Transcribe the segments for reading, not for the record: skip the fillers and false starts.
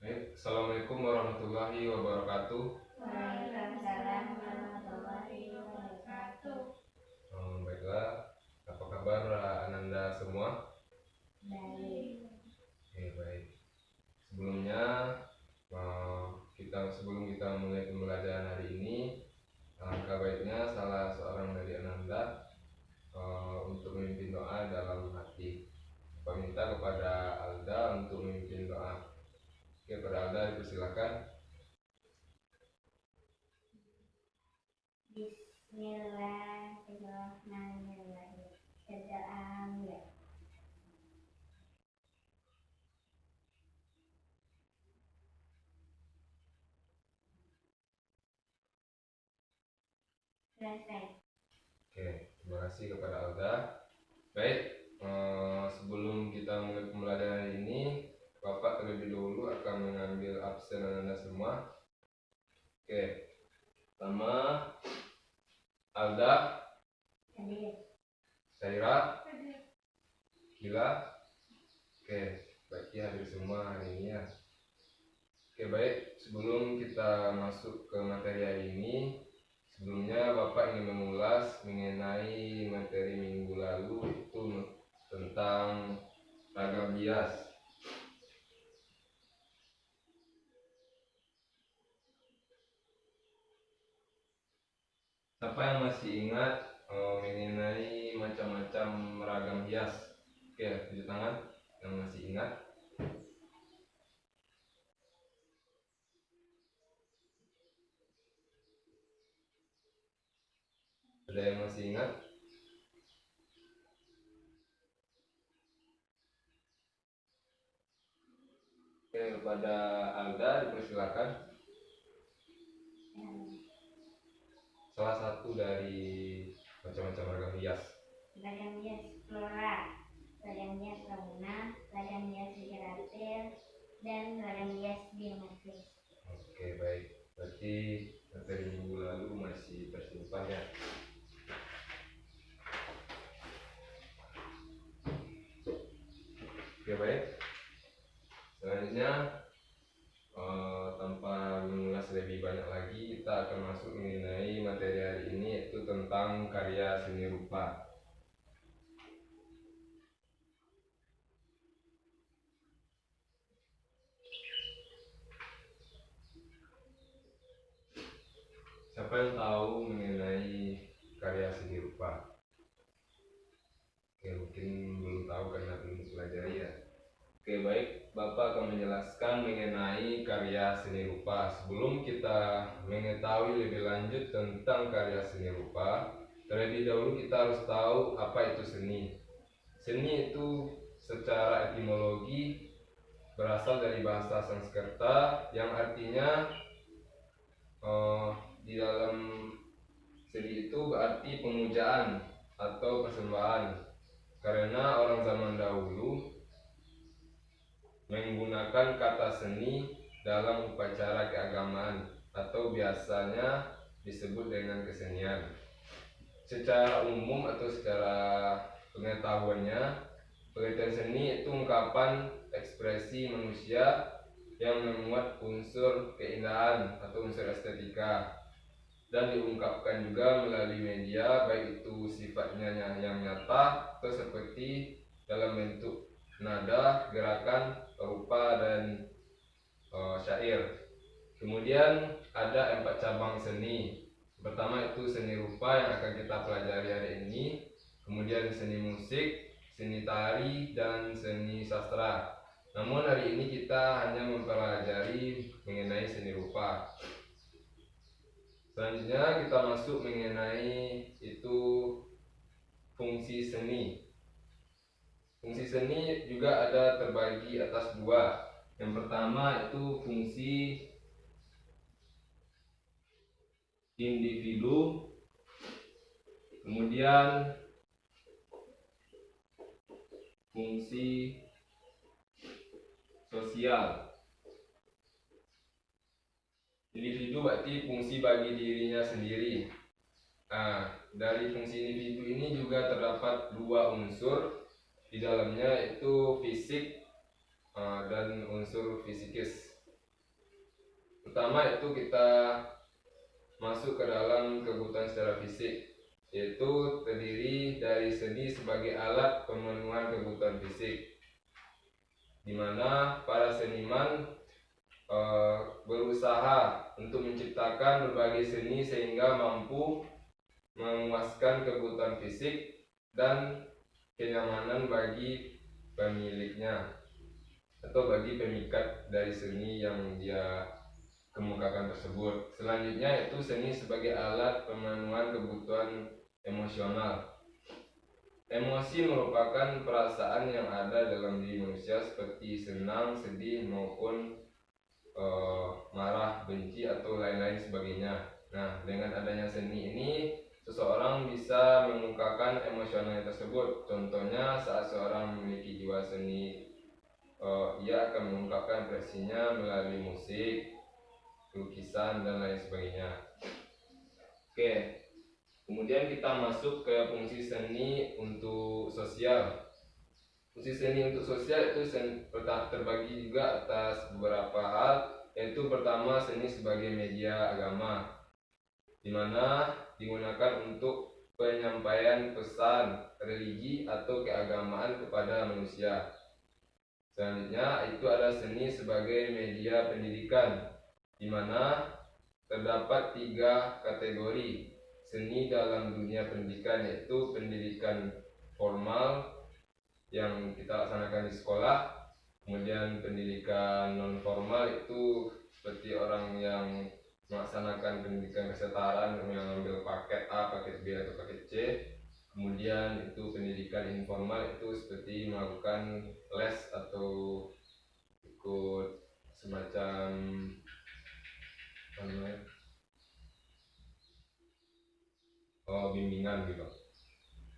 Assalamualaikum warahmatullahi wabarakatuh. Waalaikumsalam warahmatullahi wabarakatuh. Baiklah, apa kabar Ananda semua? Baik. Baik. Sebelumnya, sebelum kita mulai pembelajaran hari ini, alangkah baiknya salah seorang dari Ananda untuk memimpin doa dalam hati. Saya minta kepada Alda untuk memimpin doa. Oke, pada Alda dipersilakan. Bismillahirrahmanirrahim. Berdoa. Selesai. Oke, terima kasih kepada Alda. Baik, sebelum kita mulai pembelajaran ini, Bapak terlebih dahulu akan mengambil absen Anda semua. Oke, pertama Alda, Hadir. Saira, Gila. Oke, baik ya, hadir semua hari ini ya. Oke, baik, sebelum kita masuk ke materi hari ini, sebelumnya Bapak ingin mengulas mengenai materi minggu lalu itu tentang ragam bias. Siapa yang masih ingat mengenai macam-macam ragam hias? Oke, tunjuk tangan yang masih ingat. Ada yang masih ingat? Oke, kepada Alda dipersilakan. Salah satu dari macam-macam ragam hias. Ragam hias flora, ragam hias fauna, ragam hias literatur, dan ragam hias geometris. Oke, baik. Berarti materi minggu lalu masih tersimpan ya. Oke, baik. Selanjutnya, tanpa mengulas lebih banyak lagi, kita akan masuk mengenai materi hari ini, yaitu tentang karya seni rupa. Siapa yang tahu mengenai karya seni rupa? Oke, mungkin belum tahu karena belum dipelajari ya. Oke, baik, Bapak akan menjelaskan mengenai karya seni rupa. Sebelum kita mengetahui lebih lanjut tentang karya seni rupa, terlebih dahulu kita harus tahu apa itu seni. Seni itu secara etimologi berasal dari bahasa Sanskerta yang artinya di dalam seni itu berarti pemujaan atau persembahan. Karena orang zaman dahulu menggunakan kata seni dalam upacara keagamaan atau biasanya disebut dengan kesenian. Secara umum atau secara pengetahuannya, pengertian seni itu ungkapan ekspresi manusia yang memuat unsur keindahan atau unsur estetika dan diungkapkan juga melalui media, baik itu sifatnya yang nyata atau seperti dalam bentuk nada, gerakan, rupa, dan syair. Kemudian ada 4 cabang seni. Pertama itu seni rupa yang akan kita pelajari hari ini. Kemudian seni musik, seni tari, dan seni sastra. Namun hari ini kita hanya mempelajari mengenai seni rupa. Selanjutnya kita masuk mengenai itu fungsi seni. Fungsi seni juga ada terbagi atas 2. Yang pertama itu fungsi individu, kemudian fungsi sosial. Individu berarti fungsi bagi dirinya sendiri. Dari fungsi individu ini juga terdapat 2 unsur di dalamnya, yaitu fisik dan unsur fisikis. Pertama itu kita masuk ke dalam kebutuhan secara fisik, yaitu terdiri dari seni sebagai alat pemenuhan kebutuhan fisik, di mana para seniman berusaha untuk menciptakan berbagai seni sehingga mampu memuaskan kebutuhan fisik dan kenyamanan bagi pemiliknya atau bagi pemikat dari seni yang dia kemukakan tersebut. Selanjutnya itu seni sebagai alat pemenuhan kebutuhan emosional. Emosi merupakan perasaan yang ada dalam diri manusia seperti senang, sedih maupun marah, benci atau lain-lain sebagainya. Nah, dengan adanya seni ini seseorang bisa mengungkapkan emosionalnya tersebut. Contohnya saat seorang memiliki jiwa seni, ia akan mengungkapkan ekspresinya melalui musik, lukisan dan lain sebagainya. Oke, kemudian kita masuk ke fungsi seni untuk sosial. Fungsi seni untuk sosial itu terbagi juga atas beberapa hal, yaitu pertama seni sebagai media agama, di mana digunakan untuk penyampaian pesan religi atau keagamaan kepada manusia. Selanjutnya itu ada seni sebagai media pendidikan, di mana terdapat 3 kategori seni dalam dunia pendidikan, yaitu pendidikan formal yang kita laksanakan di sekolah, kemudian pendidikan non formal itu seperti orang yang melaksanakan pendidikan kesetaraan yang ambil paket A, paket B atau paket C. Kemudian itu pendidikan informal itu seperti melakukan les atau ikut semacam bimbingan gitu.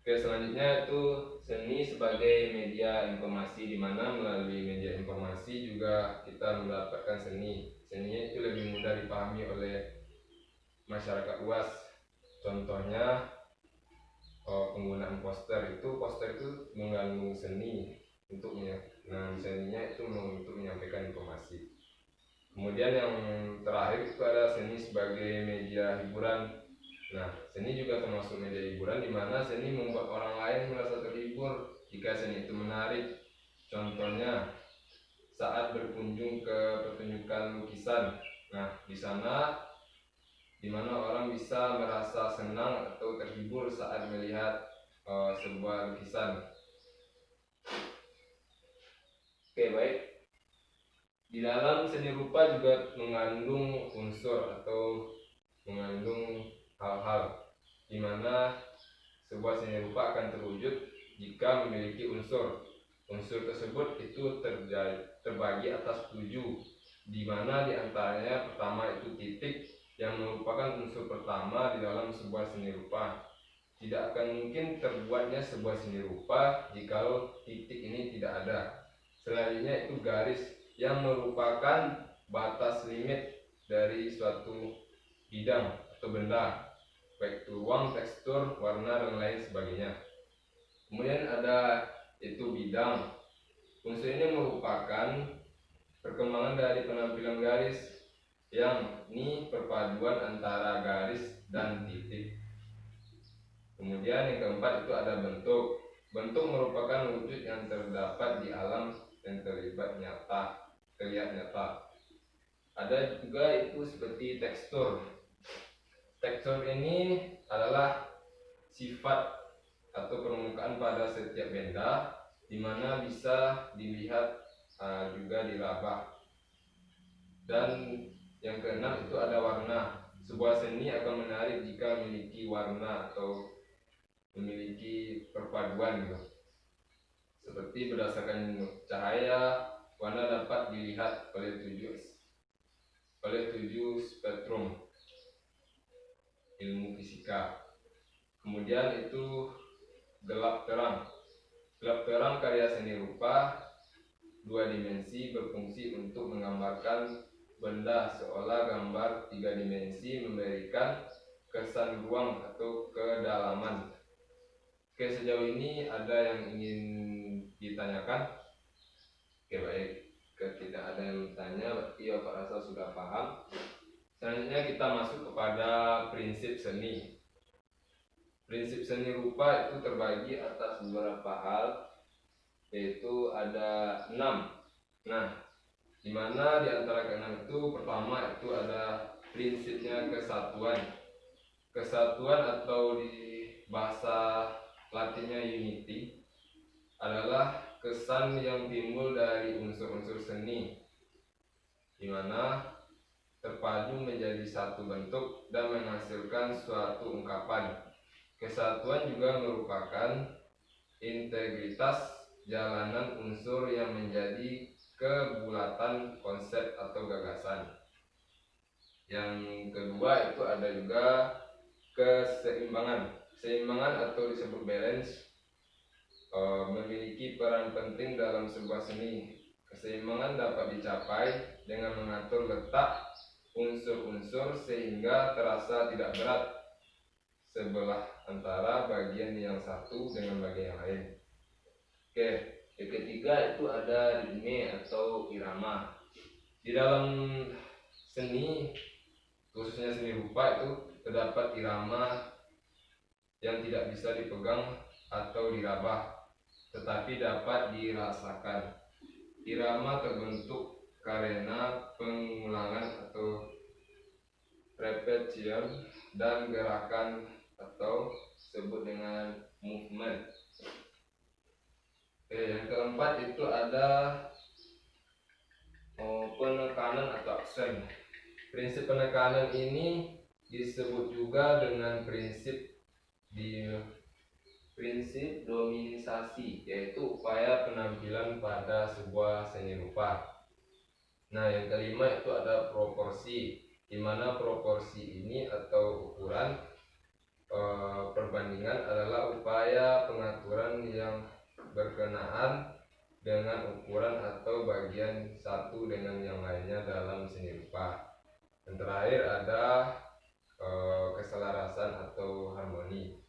Oke, selanjutnya itu seni sebagai media informasi, di mana melalui media informasi juga kita mendapatkan seni. Seninya itu lebih mudah dipahami oleh masyarakat luas. Contohnya penggunaan poster itu mengandung seni untuknya. Nah, seninya itu untuk menyampaikan informasi. Kemudian yang terakhir itu ada seni sebagai media hiburan. Nah, seni juga termasuk media hiburan, di mana seni membuat orang lain merasa terhibur jika seni itu menarik. Contohnya saat berkunjung ke pertunjukan lukisan. Nah, di sana di mana orang bisa merasa senang atau terhibur saat melihat sebuah lukisan. Oke, baik. Di dalam seni rupa juga mengandung unsur atau mengandung hal-hal di mana sebuah seni rupa akan terwujud jika memiliki unsur. Unsur tersebut itu terbagi atas 7, di mana diantaranya pertama itu titik, yang merupakan unsur pertama di dalam sebuah seni rupa. Tidak akan mungkin terbuatnya sebuah seni rupa jikalau titik ini tidak ada. Selanjutnya itu garis, yang merupakan batas limit dari suatu bidang atau benda, baik itu ruang, tekstur, warna dan lain sebagainya. Kemudian ada itu bidang. Unsur ini merupakan perkembangan dari penampilan garis, yang ini perpaduan antara garis dan titik. Kemudian yang keempat itu ada bentuk. Bentuk merupakan wujud yang terdapat di alam dan terlihat nyata. Ada juga itu seperti tekstur. Tekstur ini adalah sifat atau permukaan pada setiap benda, di mana bisa dilihat juga diraba. Dan yang keenam itu ada warna. Sebuah seni akan menarik jika memiliki warna atau memiliki perpaduan gitu. Seperti berdasarkan cahaya, warna dapat dilihat oleh 7 spektrum ilmu fisika. Kemudian itu gelap terang. Gelap terang karya seni rupa 2 dimensi berfungsi untuk menggambarkan benda seolah gambar 3 dimensi, memberikan kesan ruang atau kedalaman. Oke, sejauh ini ada yang ingin ditanyakan? Oke, baik. Jika tidak ada yang bertanya, berarti Bapak rasa sudah paham. Selanjutnya kita masuk kepada prinsip seni. Prinsip seni rupa itu terbagi atas beberapa hal, yaitu ada 6. Nah, di mana di antara ke-6 itu pertama itu ada prinsipnya kesatuan. Kesatuan atau di bahasa Latinnya unity adalah kesan yang timbul dari unsur-unsur seni, di mana terpadu menjadi satu bentuk dan menghasilkan suatu ungkapan. Kesatuan juga merupakan integritas jalanan unsur yang menjadi kebulatan konsep atau gagasan. Yang kedua itu ada juga keseimbangan. Keseimbangan atau disebut balance memiliki peran penting dalam sebuah seni. Keseimbangan dapat dicapai dengan mengatur letak unsur-unsur sehingga terasa tidak berat sebelah antara bagian yang satu dengan bagian yang lain. Oke, yang ketiga itu ada ritme atau irama. Di dalam seni, khususnya seni rupa, itu terdapat irama yang tidak bisa dipegang atau diraba, tetapi dapat dirasakan. Irama terbentuk karena pengulangan atau repetition dan gerakan atau disebut dengan movement. Oke, yang keempat itu ada penekanan atau aksen. Prinsip penekanan ini disebut juga dengan prinsip dominisasi, yaitu upaya penampilan pada sebuah seni rupa. Nah, yang kelima itu ada proporsi, di mana proporsi ini atau ukuran perbandingan adalah upaya pengaturan yang berkenaan dengan ukuran atau bagian satu dengan yang lainnya dalam seni rupa. Yang terakhir ada keselarasan atau harmoni.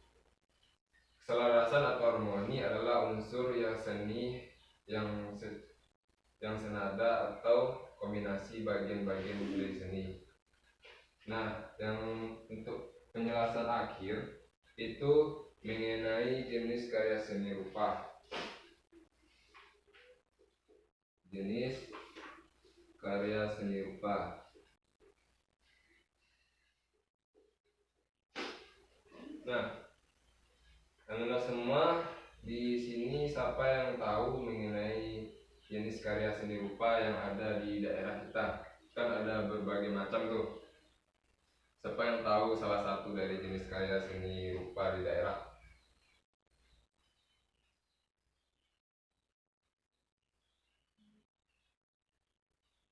Keselarasan atau harmoni adalah unsur yang seni yang senada atau kombinasi bagian-bagian dari seni. Nah, yang untuk penjelasan akhir itu mengenai jenis karya seni rupa. Jenis karya seni rupa. Nah, Anda semua di sini siapa yang tahu mengenai jenis karya seni rupa yang ada di daerah kita? Kan ada berbagai macam tuh. Siapa yang tahu salah satu dari jenis karya seni rupa di daerah?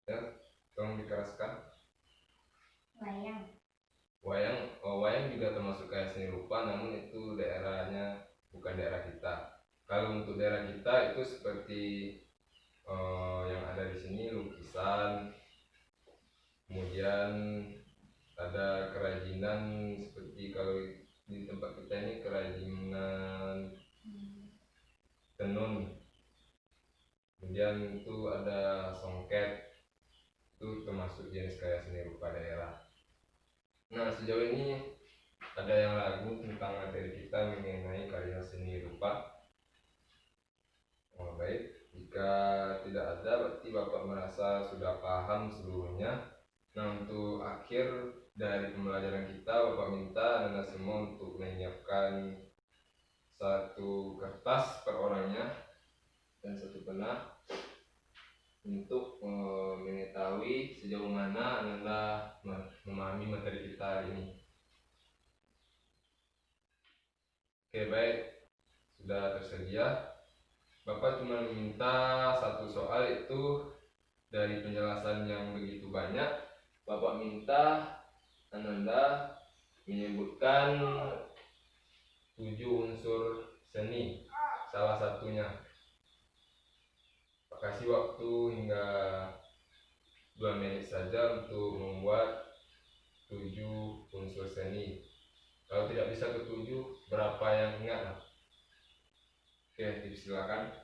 Ya, tolong dikeraskan. Wayang. Wayang juga termasuk kayak seni rupa, namun itu daerahnya bukan daerah kita. Kalau untuk daerah kita itu seperti yang ada di sini lukisan, kemudian ada kerajinan seperti kalau di tempat kita ini kerajinan tenun, kemudian itu ada songket, itu termasuk jenis karya seni rupa daerah. Nah, sejauh ini ada yang ragu tentang materi kita mengenai karya seni rupa? Baik, jika tidak ada berarti Bapak merasa sudah paham seluruhnya. Nah, untuk akhir dari pembelajaran kita, Bapak minta Anda semua untuk menyiapkan satu kertas per orangnya dan satu pena untuk mengetahui sejauh mana Anda memahami materi kita hari ini. Oke, baik, sudah tersedia. Bapak cuma meminta satu soal, itu dari penjelasan yang begitu banyak, Bapak minta Anda menyebutkan 7 unsur seni, salah satunya. Kasih waktu hingga 2 menit saja untuk membuat 7 unsur seni. Kalau tidak bisa ke 7, berapa yang ingat? Oke, silakan.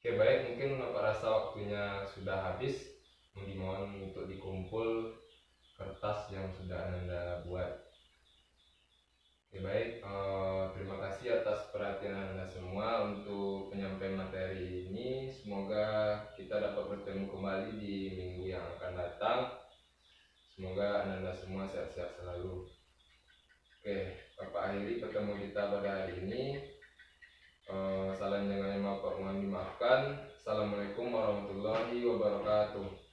Oke, baik, mungkin Bapak rasa waktunya sudah habis. Dimohon untuk dikumpul kertas yang sudah Anda buat. Oke, baik, terima kasih atas perhatian Anda semua untuk penyampaian materi ini. Semoga kita dapat bertemu kembali di minggu yang akan datang. Semoga Anda semua sehat-sehat selalu. Oke, Bapak akhiri ketemu kita pada hari ini. Salam jangan maaf, mohon dimaafkan. Assalamualaikum warahmatullahi wabarakatuh.